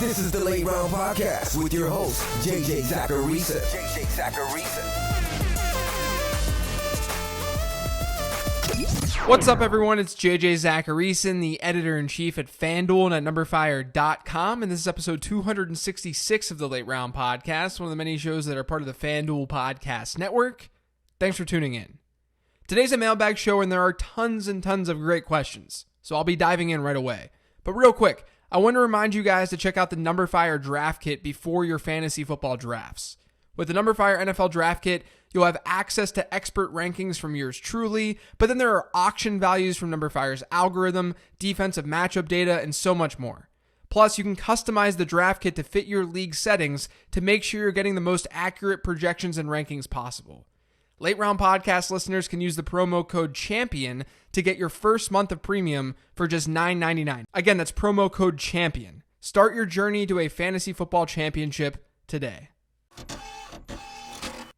This is the Late Round Podcast with your host, JJ Zacharisa. What's up, everyone? It's JJ Zacharisa, the editor-in-chief at FanDuel and at numberfire.com, and this is episode 266 of the Late Round Podcast, one of the many shows that are part of the FanDuel Podcast Network. Thanks for tuning in. Today's a mailbag show, and there are tons and tons of great questions, so I'll be diving in right away. But real quick, I want to remind you guys to check out the Numberfire Draft Kit before your fantasy football drafts. With the Numberfire NFL Draft Kit, you'll have access to expert rankings from yours truly, but then there are auction values from Numberfire's algorithm, defensive matchup data, and so much more. Plus, you can customize the draft kit to fit your league settings to make sure you're getting the most accurate projections and rankings possible. Late Round Podcast listeners can use the promo code CHAMPION to get your first month of premium for just $9.99. Again, that's promo code CHAMPION. Start your journey to a fantasy football championship today.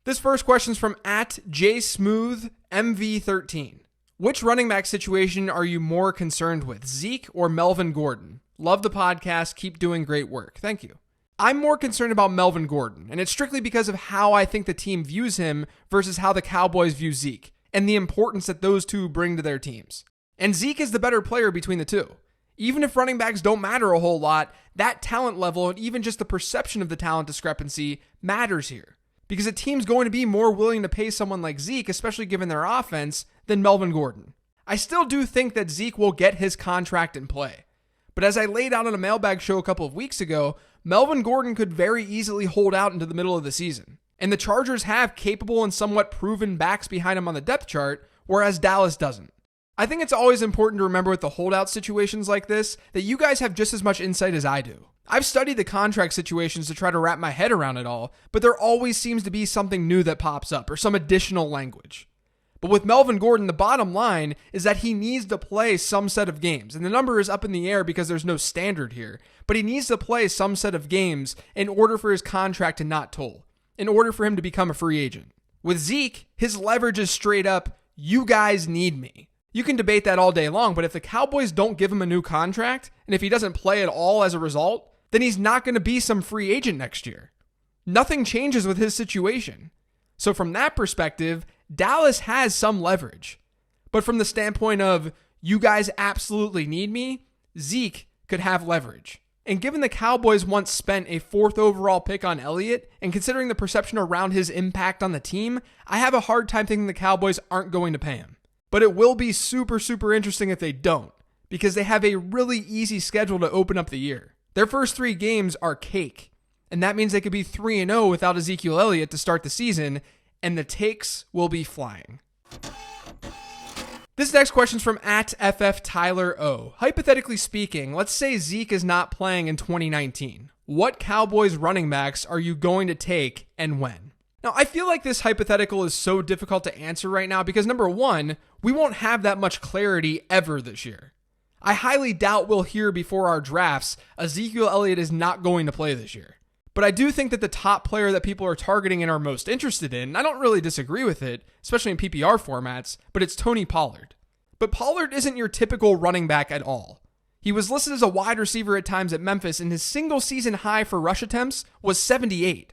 This first question is from @JSmoothMV13. Which running back situation are you more concerned with, Zeke or Melvin Gordon? Love the podcast. Keep doing great work. Thank you. I'm more concerned about Melvin Gordon, and it's strictly because of how I think the team views him versus how the Cowboys view Zeke, and the importance that those two bring to their teams. And Zeke is the better player between the two. Even if running backs don't matter a whole lot, that talent level and even just the perception of the talent discrepancy matters here. Because a team's going to be more willing to pay someone like Zeke, especially given their offense, than Melvin Gordon. I still do think that Zeke will get his contract in play. But as I laid out on a mailbag show a couple of weeks ago, Melvin Gordon could very easily hold out into the middle of the season. And the Chargers have capable and somewhat proven backs behind him on the depth chart, whereas Dallas doesn't. I think it's always important to remember with the holdout situations like this that you guys have just as much insight as I do. I've studied the contract situations to try to wrap my head around it all, but there always seems to be something new that pops up or some additional language. But with Melvin Gordon, the bottom line is that he needs to play some set of games. And the number is up in the air because there's no standard here. But he needs to play some set of games in order for his contract to not toll, in order for him to become a free agent. With Zeke, his leverage is straight up, you guys need me. You can debate that all day long, but if the Cowboys don't give him a new contract, and if he doesn't play at all as a result, then he's not going to be some free agent next year. Nothing changes with his situation. So from that perspective, Dallas has some leverage. But from the standpoint of, you guys absolutely need me, Zeke could have leverage. And given the Cowboys once spent a 4th overall pick on Elliott, and considering the perception around his impact on the team, I have a hard time thinking the Cowboys aren't going to pay him. But it will be super, super interesting if they don't, because they have a really easy schedule to open up the year. Their first 3 games are cake, and that means they could be 3-0 without Ezekiel Elliott to start the season, and the takes will be flying. This next question is from @FFTylerO. Hypothetically speaking, let's say Zeke is not playing in 2019. What Cowboys running backs are you going to take and when? Now, I feel like this hypothetical is so difficult to answer right now because number one, we won't have that much clarity ever this year. I highly doubt we'll hear before our drafts Ezekiel Elliott is not going to play this year. But I do think that the top player that people are targeting and are most interested in, and I don't really disagree with it, especially in PPR formats, but it's Tony Pollard. But Pollard isn't your typical running back at all. He was listed as a wide receiver at times at Memphis, and his single season high for rush attempts was 78.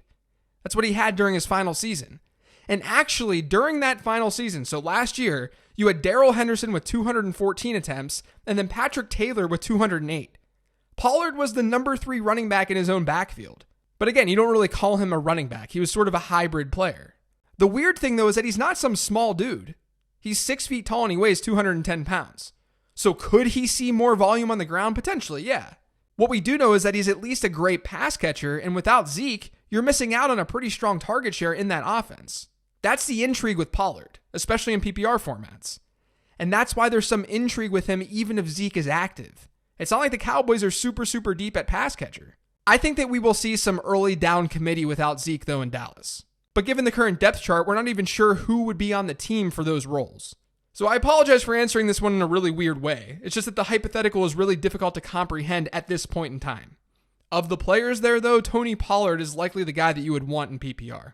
That's what he had during his final season. And actually, during that final season, so last year, you had Darrell Henderson with 214 attempts, and then Patrick Taylor with 208. Pollard was the number 3 running back in his own backfield. But again, you don't really call him a running back. He was sort of a hybrid player. The weird thing, though, is that he's not some small dude. He's 6 feet tall and he weighs 210 pounds. So could he see more volume on the ground? Potentially, yeah. What we do know is that he's at least a great pass catcher, and without Zeke, you're missing out on a pretty strong target share in that offense. That's the intrigue with Pollard, especially in PPR formats. And that's why there's some intrigue with him even if Zeke is active. It's not like the Cowboys are super, super deep at pass catcher. I think that we will see some early down committee without Zeke, though, in Dallas. But given the current depth chart, we're not even sure who would be on the team for those roles. So I apologize for answering this one in a really weird way. It's just that the hypothetical is really difficult to comprehend at this point in time. Of the players there, though, Tony Pollard is likely the guy that you would want in PPR.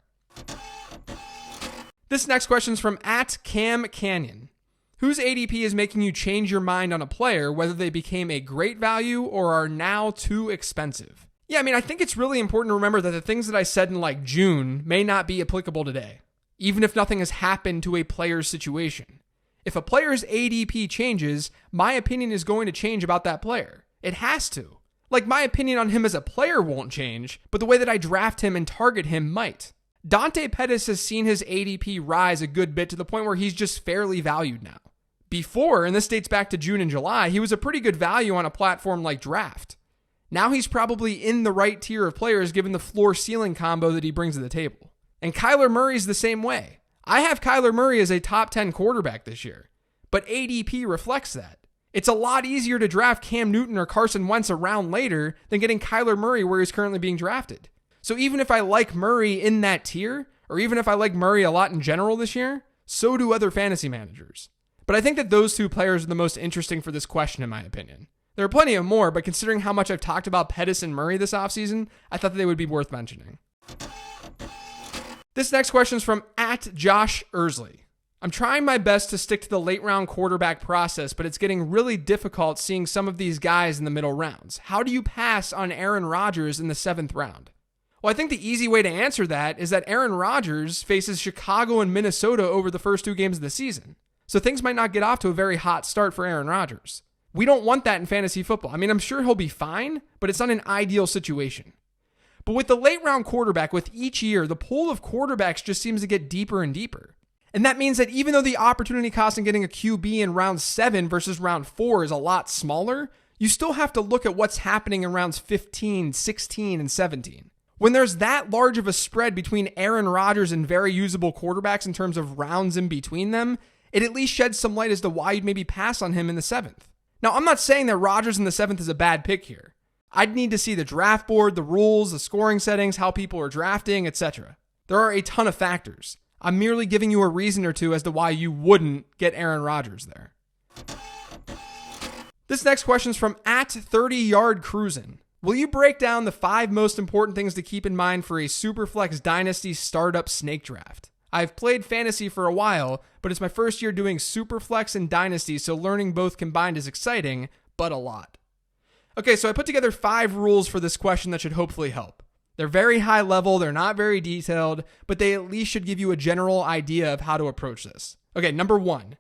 This next question is from @CamCanyon. Whose ADP is making you change your mind on a player, whether they became a great value or are now too expensive? Yeah, I mean, I think it's really important to remember that the things that I said in like June may not be applicable today, even if nothing has happened to a player's situation. If a player's ADP changes, my opinion is going to change about that player. It has to. Like, my opinion on him as a player won't change, but the way that I draft him and target him might. Dante Pettis has seen his ADP rise a good bit to the point where he's just fairly valued now. Before, and this dates back to June and July, he was a pretty good value on a platform like Draft. Now he's probably in the right tier of players given the floor-ceiling combo that he brings to the table. And Kyler Murray's the same way. I have Kyler Murray as a top 10 quarterback this year, but ADP reflects that. It's a lot easier to draft Cam Newton or Carson Wentz a round later than getting Kyler Murray where he's currently being drafted. So even if I like Murray in that tier, or even if I like Murray a lot in general this year, so do other fantasy managers. But I think that those two players are the most interesting for this question in my opinion. There are plenty of more, but considering how much I've talked about Pettis and Murray this offseason, I thought that they would be worth mentioning. This next question is from @Josh Ersley. I'm trying my best to stick to the late round quarterback process, but it's getting really difficult seeing some of these guys in the middle rounds. How do you pass on Aaron Rodgers in the 7th round? Well, I think the easy way to answer that is that Aaron Rodgers faces Chicago and Minnesota over the first 2 games of the season. So things might not get off to a very hot start for Aaron Rodgers. We don't want that in fantasy football. I mean, I'm sure he'll be fine, but it's not an ideal situation. But with the late round quarterback, with each year, the pool of quarterbacks just seems to get deeper and deeper. And that means that even though the opportunity cost in getting a QB in round 7 versus round 4 is a lot smaller, you still have to look at what's happening in rounds 15, 16, and 17. When there's that large of a spread between Aaron Rodgers and very usable quarterbacks in terms of rounds in between them, it at least sheds some light as to why you'd maybe pass on him in the 7th. Now, I'm not saying that Rodgers in the 7th is a bad pick here. I'd need to see the draft board, the rules, the scoring settings, how people are drafting, etc. There are a ton of factors. I'm merely giving you a reason or two as to why you wouldn't get Aaron Rodgers there. This next question is from @30yardcruisin'. Will you break down the 5 most important things to keep in mind for a superflex dynasty startup snake draft? I've played fantasy for a while, but it's my first year doing superflex and dynasty, so learning both combined is exciting, but a lot. Okay, so I put together 5 rules for this question that should hopefully help. They're very high level, they're not very detailed, but they at least should give you a general idea of how to approach this. Okay, number 1,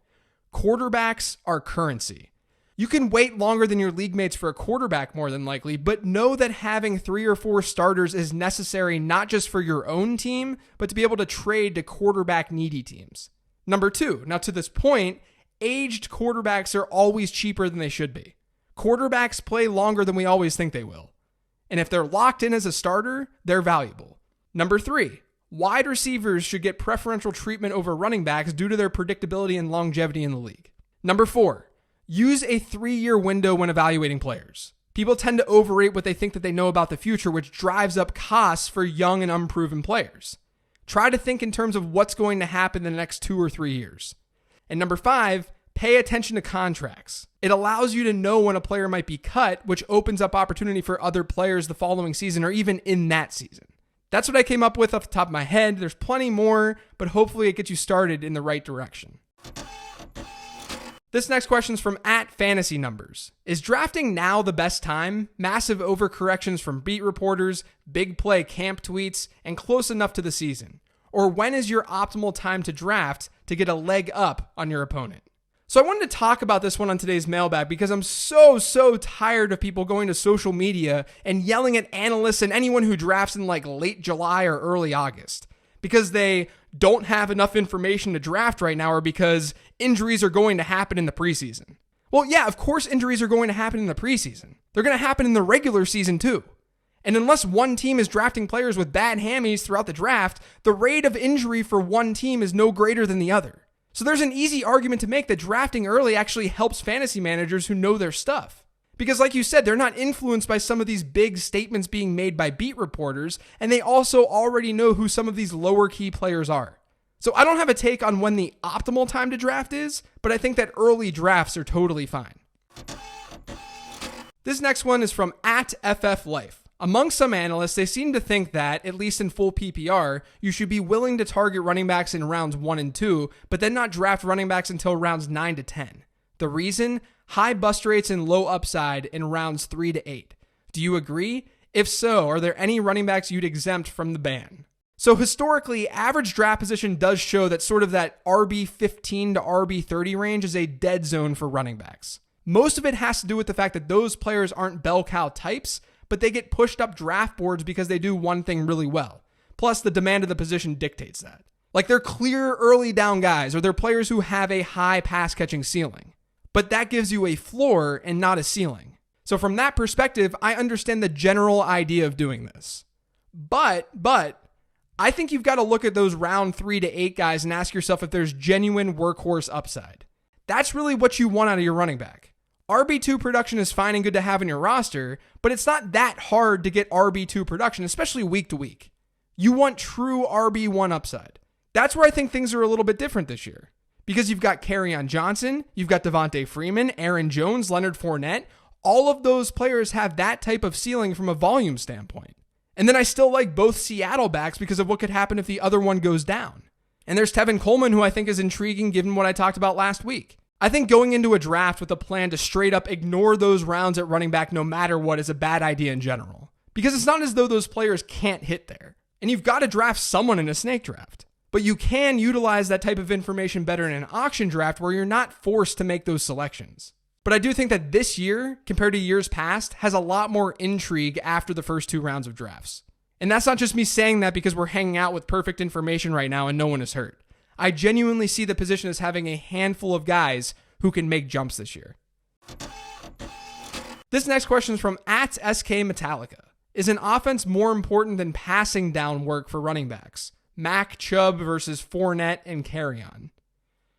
quarterbacks are currency. You can wait longer than your league mates for a quarterback more than likely, but know that having 3 or 4 starters is necessary not just for your own team, but to be able to trade to quarterback needy teams. Number 2, now to this point, aged quarterbacks are always cheaper than they should be. Quarterbacks play longer than we always think they will. And if they're locked in as a starter, they're valuable. Number 3, wide receivers should get preferential treatment over running backs due to their predictability and longevity in the league. Number 4, use a 3-year window when evaluating players. People tend to overrate what they think that they know about the future, which drives up costs for young and unproven players. Try to think in terms of what's going to happen in the next 2 or 3 years. And number 5, pay attention to contracts. It allows you to know when a player might be cut, which opens up opportunity for other players the following season or even in that season. That's what I came up with off the top of my head. There's plenty more, but hopefully it gets you started in the right direction. This next question is from @FantasyNumbers. Is drafting now the best time? Massive overcorrections from beat reporters, big play camp tweets, and close enough to the season? Or when is your optimal time to draft to get a leg up on your opponent? So I wanted to talk about this one on today's mailbag because I'm so tired of people going to social media and yelling at analysts and anyone who drafts in like late July or early August because they don't have enough information to draft right now or because injuries are going to happen in the preseason. Well, yeah, of course injuries are going to happen in the preseason. They're going to happen in the regular season too. And unless one team is drafting players with bad hammies throughout the draft, the rate of injury for one team is no greater than the other. So there's an easy argument to make that drafting early actually helps fantasy managers who know their stuff. Because like you said, they're not influenced by some of these big statements being made by beat reporters, and they also already know who some of these lower key players are. So I don't have a take on when the optimal time to draft is, but I think that early drafts are totally fine. This next one is from @FFLife. Among some analysts, they seem to think that, at least in full PPR, you should be willing to target running backs in rounds 1 and 2, but then not draft running backs until rounds 9 to 10. The reason? High bust rates and low upside in rounds 3 to 8. Do you agree? If so, are there any running backs you'd exempt from the ban? So historically, average draft position does show that sort of that RB15 to RB30 range is a dead zone for running backs. Most of it has to do with the fact that those players aren't bell cow types, but they get pushed up draft boards because they do one thing really well. Plus, the demand of the position dictates that. Like they're clear early down guys, or they're players who have a high pass catching ceiling. But that gives you a floor and not a ceiling. So from that perspective, I understand the general idea of doing this. But I think you've got to look at those round 3 to 8 guys and ask yourself if there's genuine workhorse upside. That's really what you want out of your running back. RB2 production is fine and good to have in your roster, but it's not that hard to get RB2 production, especially week to week. You want true RB1 upside. That's where I think things are a little bit different this year. Because you've got Kerryon Johnson, you've got Devontae Freeman, Aaron Jones, Leonard Fournette. All of those players have that type of ceiling from a volume standpoint. And then I still like both Seattle backs because of what could happen if the other one goes down. And there's Tevin Coleman, who I think is intriguing given what I talked about last week. I think going into a draft with a plan to straight up ignore those rounds at running back no matter what is a bad idea in general. Because it's not as though those players can't hit there. And you've got to draft someone in a snake draft. But you can utilize that type of information better in an auction draft where you're not forced to make those selections. But I do think that this year, compared to years past, has a lot more intrigue after the first 2 rounds of drafts. And that's not just me saying that because we're hanging out with perfect information right now and no one is hurt. I genuinely see the position as having a handful of guys who can make jumps this year. This next question is from @SKMetallica. Is an offense more important than passing down work for running backs? Mac, Chubb versus Fournette and Kerryon.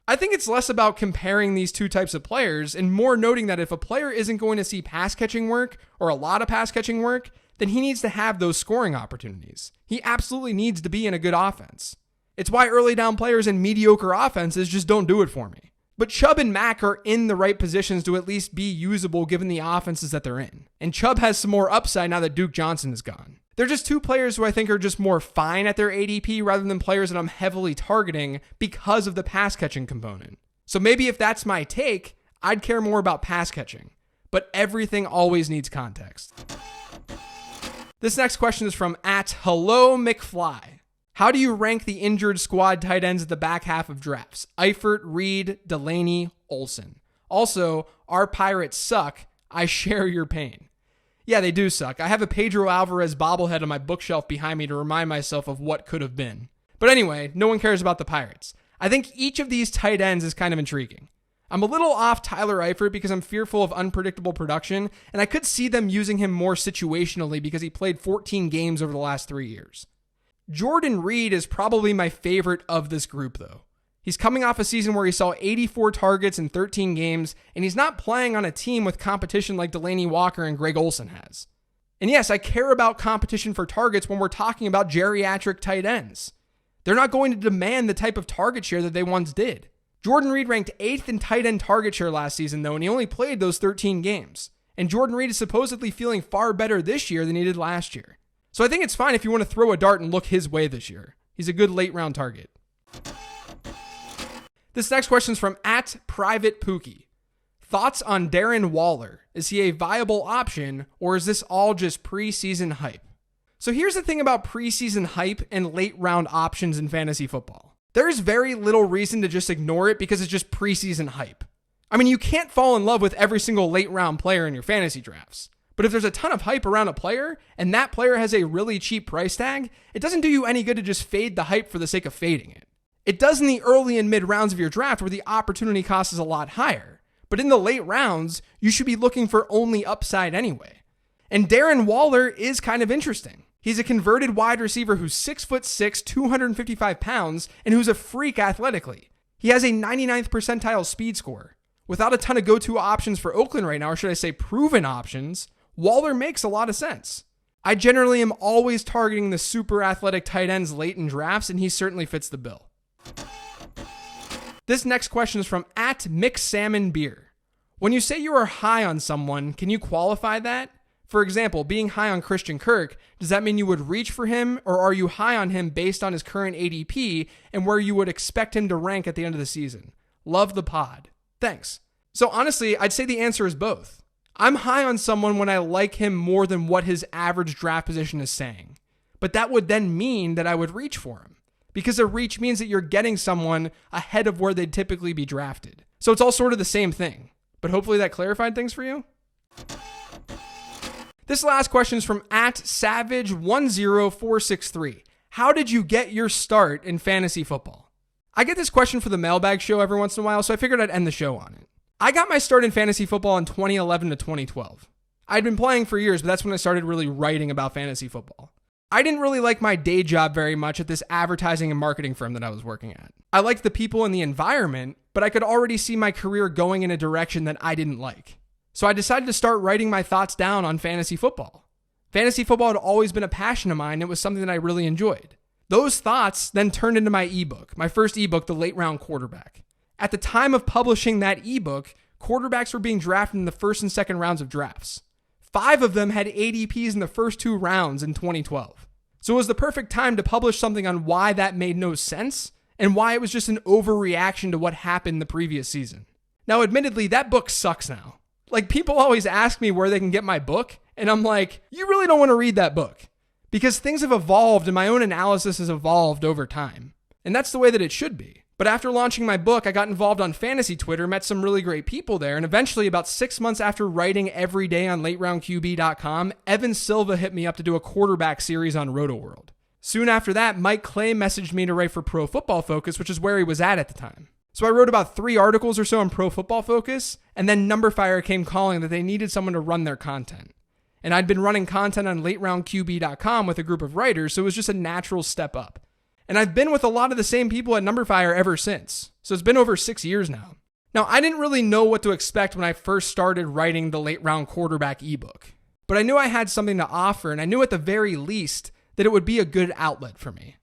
I think it's less about comparing these two types of players and more noting that if a player isn't going to see pass catching work or a lot of pass catching work, then he needs to have those scoring opportunities. He absolutely needs to be in a good offense. It's why early down players in mediocre offenses just don't do it for me. But Chubb and Mac are in the right positions to at least be usable given the offenses that they're in. And Chubb has some more upside now that Duke Johnson is gone. They're just two players who I think are just more fine at their ADP rather than players that I'm heavily targeting because of the pass catching component. So maybe if that's my take, I'd care more about pass catching. But everything always needs context. This next question is from @HelloMcFly. How do you rank the injured squad tight ends at the back half of drafts? Eifert, Reed, Delaney, Olsen. Also, our Pirates suck. I share your pain. Yeah, they do suck. I have a Pedro Alvarez bobblehead on my bookshelf behind me to remind myself of what could have been. But anyway, no one cares about the Pirates. I think each of these tight ends is kind of intriguing. I'm a little off Tyler Eifert because I'm fearful of unpredictable production, and I could see them using him more situationally because he played 14 games over the last 3 years. Jordan Reed is probably my favorite of this group, though. He's coming off a season where he saw 84 targets in 13 games, and he's not playing on a team with competition like Delaney Walker and Greg Olsen has. And yes, I care about competition for targets when we're talking about geriatric tight ends. They're not going to demand the type of target share that they once did. Jordan Reed ranked 8th in tight end target share last season, though, and he only played those 13 games. And Jordan Reed is supposedly feeling far better this year than he did last year. So I think it's fine if you want to throw a dart and look his way this year. He's a good late round target. This next question is from @PrivatePookie. Thoughts on Darren Waller? Is he a viable option, or is this all just preseason hype? So here's the thing about preseason hype and late round options in fantasy football. There's very little reason to just ignore it because it's just preseason hype. I mean, you can't fall in love with every single late round player in your fantasy drafts. But if there's a ton of hype around a player, and that player has a really cheap price tag, it doesn't do you any good to just fade the hype for the sake of fading it. It does in the early and mid rounds of your draft where the opportunity cost is a lot higher. But in the late rounds, you should be looking for only upside anyway. And Darren Waller is kind of interesting. He's a converted wide receiver who's 6'6", 255 pounds, and who's a freak athletically. He has a 99th percentile speed score. Without a ton of go-to options for Oakland right now, or should I say proven options, Waller makes a lot of sense. I generally am always targeting the super athletic tight ends late in drafts, and he certainly fits the bill. This next question is from @MixSalmonBeer. When you say you are high on someone, can you qualify that? For example, being high on Christian Kirk, does that mean you would reach for him, or are you high on him based on his current ADP and where you would expect him to rank at the end of the season? Love the pod. Thanks. So honestly, I'd say the answer is both. I'm high on someone when I like him more than what his average draft position is saying. But that would then mean that I would reach for him. Because a reach means that you're getting someone ahead of where they'd typically be drafted. So it's all sort of the same thing. But hopefully that clarified things for you. This last question is from @savage10463. How did you get your start in fantasy football? I get this question for the Mailbag show every once in a while, so I figured I'd end the show on it. I got my start in fantasy football in 2011 to 2012. I'd been playing for years, but that's when I started really writing about fantasy football. I didn't really like my day job very much at this advertising and marketing firm that I was working at. I liked the people and the environment, but I could already see my career going in a direction that I didn't like. So I decided to start writing my thoughts down on fantasy football. Fantasy football had always been a passion of mine. It was something that I really enjoyed. Those thoughts then turned into my ebook, my first ebook, The Late Round Quarterback. At the time of publishing that ebook, quarterbacks were being drafted in the first and second rounds of drafts. 5 of them had ADPs in the first 2 rounds in 2012. So it was the perfect time to publish something on why that made no sense and why it was just an overreaction to what happened the previous season. Now, admittedly, that book sucks now. Like, people always ask me where they can get my book, and I'm like, you really don't want to read that book. Because things have evolved and my own analysis has evolved over time. And that's the way that it should be. But after launching my book, I got involved on fantasy Twitter, met some really great people there, and eventually, about 6 months after writing every day on lateroundqb.com, Evan Silva hit me up to do a quarterback series on RotoWorld. Soon after that, Mike Clay messaged me to write for Pro Football Focus, which is where he was at the time. So I wrote about 3 articles or so on Pro Football Focus, and then Numberfire came calling that they needed someone to run their content. And I'd been running content on lateroundqb.com with a group of writers, so it was just a natural step up. And I've been with a lot of the same people at Numberfire ever since. So it's been over 6 years now. Now, I didn't really know what to expect when I first started writing the Late Round Quarterback ebook. But I knew I had something to offer, and I knew at the very least that it would be a good outlet for me.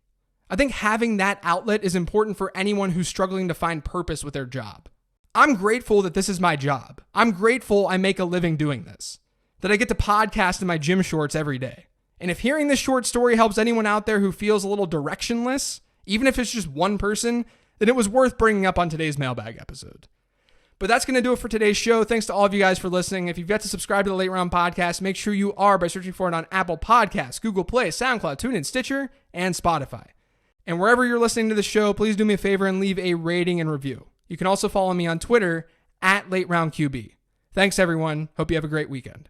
I think having that outlet is important for anyone who's struggling to find purpose with their job. I'm grateful that this is my job. I'm grateful I make a living doing this. That I get to podcast in my gym shorts every day. And if hearing this short story helps anyone out there who feels a little directionless, even if it's just one person, then it was worth bringing up on today's Mailbag episode. But that's going to do it for today's show. Thanks to all of you guys for listening. If you've yet to subscribe to the Late Round Podcast, make sure you are by searching for it on Apple Podcasts, Google Play, SoundCloud, TuneIn, Stitcher, and Spotify. And wherever you're listening to the show, please do me a favor and leave a rating and review. You can also follow me on Twitter @LateRoundQB. Thanks, everyone. Hope you have a great weekend.